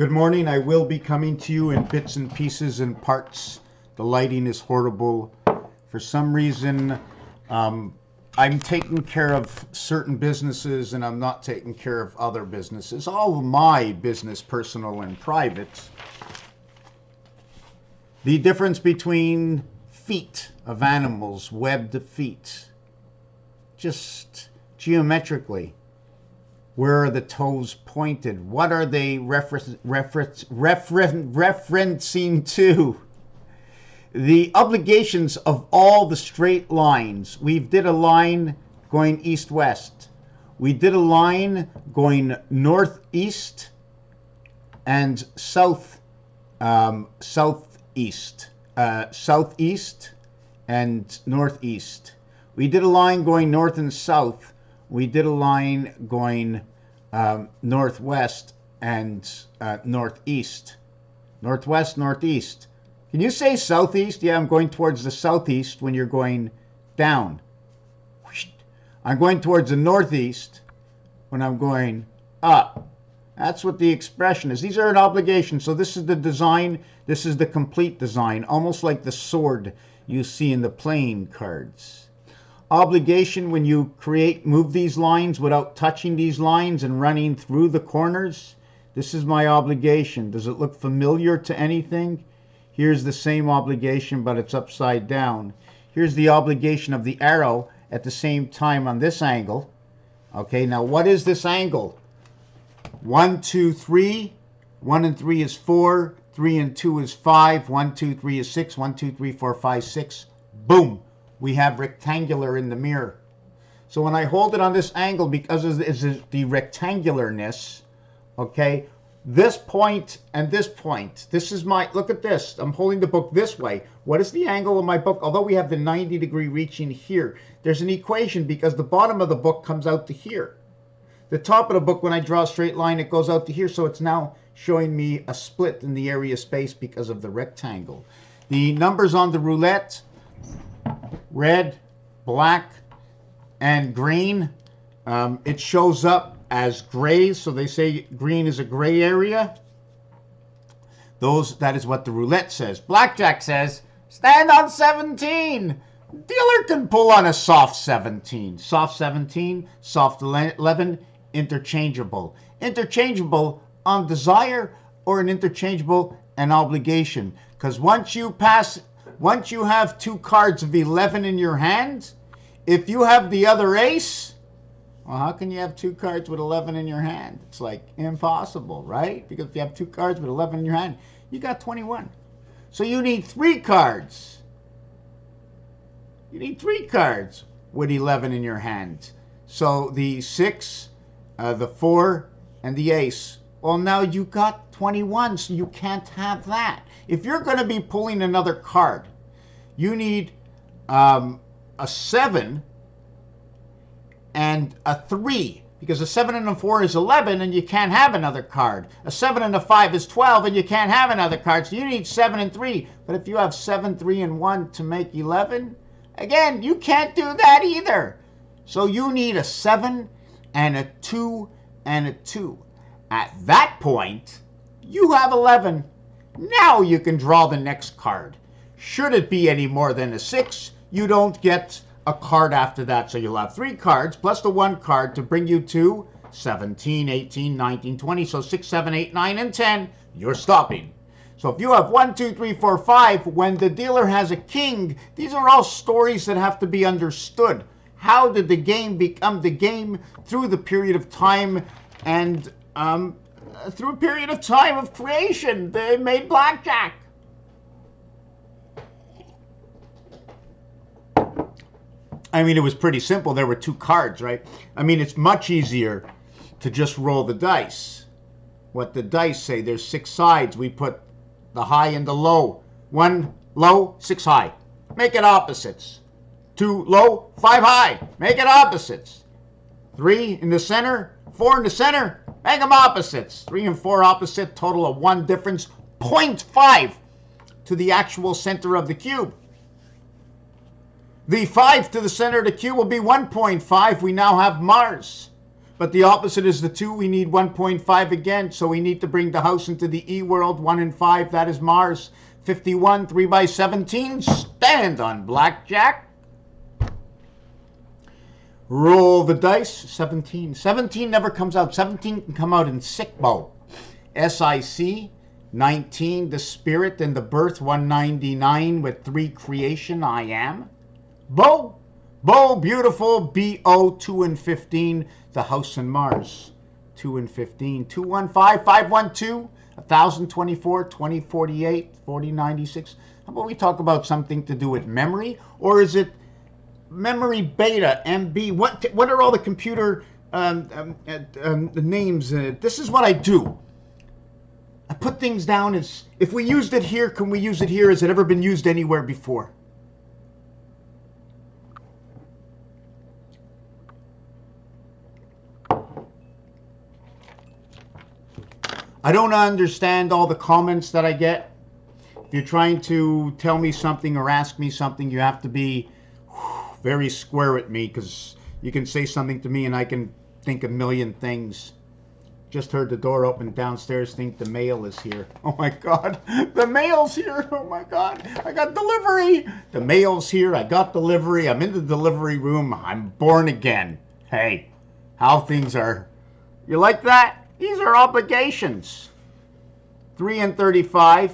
Good morning. I will be coming to you in bits and pieces and parts. The lighting is horrible. For some reason, I'm taking care of certain businesses and I'm not taking care of other businesses. All of my business, personal and private. The difference between feet of animals, webbed feet, just geometrically. Where are the toes pointed? What are they referencing to? The obligations of all the straight lines. We did a line going east-west. We did a line going northeast and southeast and northeast. We did a line going north and south. We did a line going northwest and northeast. Northwest, northeast. Can you say southeast? Yeah, I'm going towards the southeast when you're going down. I'm going towards the northeast when I'm going up. That's what the expression is. These are an obligation. So this is the design. This is the complete design, almost like the sword you see in the playing cards. Obligation when you move these lines without touching these lines and running through the corners. This is my obligation. Does it look familiar to anything? Here's the same obligation, but it's upside down. Here's the obligation of the arrow at the same time on this angle. Okay, now what is this angle? 1, 2, 3. 1 and 3 is 4. 3 and 2 is 5. 1, 2, 3 is 6. 1, 2, 3, 4, 5, 6. Boom. We have rectangular in the mirror. So when I hold it on this angle, because of the rectangularness, okay, this point and this point, this is my, look at this. I'm holding the book this way. What is the angle of my book? Although we have the 90-degree reaching here, there's an equation because the bottom of the book comes out to here. The top of the book, when I draw a straight line, it goes out to here. So it's now showing me a split in the area of space because of the rectangle. The numbers on the roulette, red, black, and green. It shows up as gray, so they say green is a gray area. That is what the roulette says. Blackjack says, stand on 17. Dealer can pull on a soft 17. Soft 17, soft 11, interchangeable. Interchangeable on desire or an interchangeable and obligation. Because once you have two cards of 11 in your hand, if you have the other ace, well, how can you have two cards with 11 in your hand? It's like impossible, right? Because if you have two cards with 11 in your hand, you got 21. So you need 3 cards. You need 3 cards with 11 in your hand. So the 6, the 4, and the ace. Well, now you got 21, so you can't have that. If you're going to be pulling another card, you need a 7 and a 3, because a 7 and a 4 is 11 and you can't have another card. A 7 and a 5 is 12 and you can't have another card. So you need 7 and 3. But if you have 7, 3, and 1 to make 11, again, you can't do that either. So you need a 7 and a 2 and a 2. At that point, you have 11. Now you can draw the next card. Should it be any more than a 6, you don't get a card after that. So you'll have 3 cards plus the 1 card to bring you to 17, 18, 19, 20. So 6, 7, 8, 9, and 10, you're stopping. So if you have 1, 2, 3, 4, 5, when the dealer has a king, these are all stories that have to be understood. How did the game become the game? Through the period of time and through a period of time of creation. They made blackjack. I mean, it was pretty simple. There were 2 cards, right? I mean, it's much easier to just roll the dice. What the dice say, there's 6 sides. We put the high and the low. 1 low, 6 high. Make it opposites. 2 low, 5 high. Make it opposites. 3 in the center, 4 in the center. Make them opposites. 3 and 4 opposite, total of 1 difference. 0.5 to the actual center of the cube. The 5 to the center of the cube will be 1.5. We now have Mars. But the opposite is the 2. We need 1.5 again. So we need to bring the house into the E world. 1 and 5, that is Mars. 51, 3 by 17. Stand on blackjack. Roll the dice. 17. 17 never comes out. 17 can come out in sick bow. SIC. 19, the spirit and the birth. 199 with 3 creation. I am. Bow. Bow, beautiful. BO. 2 and 15. The house in Mars. 2 and 15. 215, 512. 1024, 2048, 4096. How about we talk about something to do with memory? Or is it memory beta, MB? What are all the computer names? This is what I do. I put things down as, if we used it here, can we use it here? Has it ever been used anywhere before? I don't understand all the comments that I get. If you're trying to tell me something or ask me something, you have to be very square with me, because you can say something to me and I can think a million things. Just heard the door open downstairs, think the mail is here. Oh my God, the mail's here. Oh my God, I got delivery. The mail's here, I got delivery. I'm in the delivery room. I'm born again. Hey, how things are. You like that? These are obligations. 3 and 35.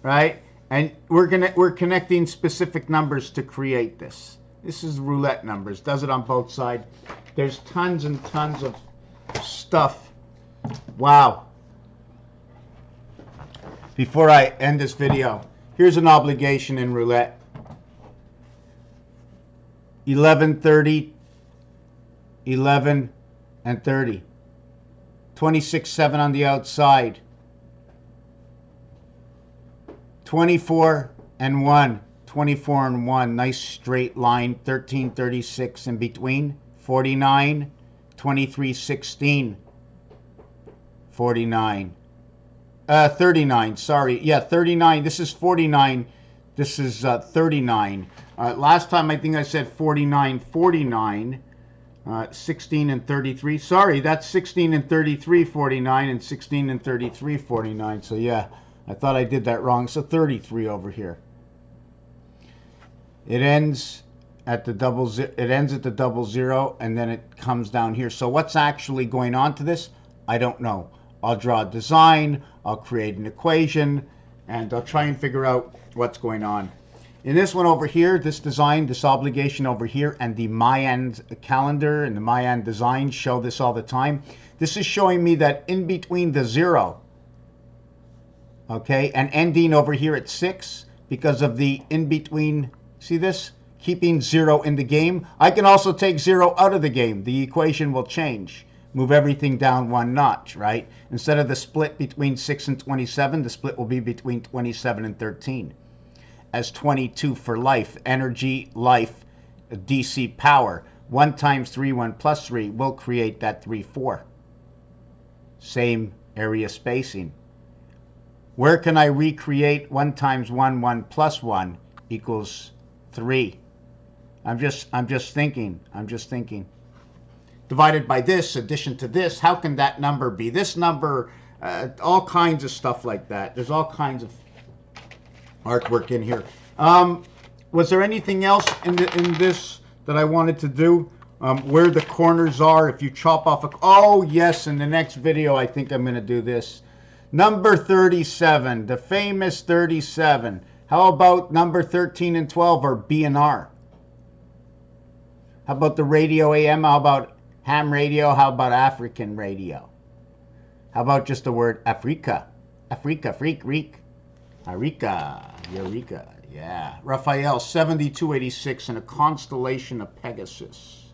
Right? And we're connecting specific numbers to create this. This is roulette numbers. Does it on both sides. There's tons and tons of stuff. Wow. Before I end this video, here's an obligation in roulette. 11, 30, 11, and 30. 26, 7 on the outside. 24 and 1. 24 and 1. Nice straight line. 13, 36 in between. 49, 23, 16. 49. 39, sorry. Yeah, 39. This is 49. This is 39. Last time I think I said 49, 49. 16 and 33. Sorry, that's 16 and 33, 49, and 16 and 33, 49. So yeah, I thought I did that wrong. So 33 over here. It ends at the double zero, and then it comes down here. So what's actually going on to this? I don't know. I'll draw a design, I'll create an equation, and I'll try and figure out what's going on. In this one over here, this design, this obligation over here, and the Mayan calendar and the Mayan design show this all the time. This is showing me that in between the 0, okay, and ending over here at 6, because of the in between, see this? Keeping 0 in the game. I can also take 0 out of the game. The equation will change. Move everything down 1 notch, right? Instead of the split between 6 and 27, the split will be between 27 and 13. As 22 for life, energy, life, DC power. 1 times 3, 1 plus 3 will create that 3, 4. Same area spacing. Where can I recreate 1 times 1, 1 plus 1 equals 3? I'm just thinking. Divided by this, addition to this, how can that number be this number? All kinds of stuff like that. There's all kinds of artwork in here. Was there anything else in this that I wanted to do? Where the corners are, if you chop off a... Oh, yes, in the next video, I think I'm going to do this. Number 37, the famous 37. How about number 13 and 12, or B and R? How about the radio AM? How about ham radio? How about African radio? How about just the word Africa? Africa, freak, reek. Arica, Eureka, yeah. Raphael, 7286 in a constellation of Pegasus.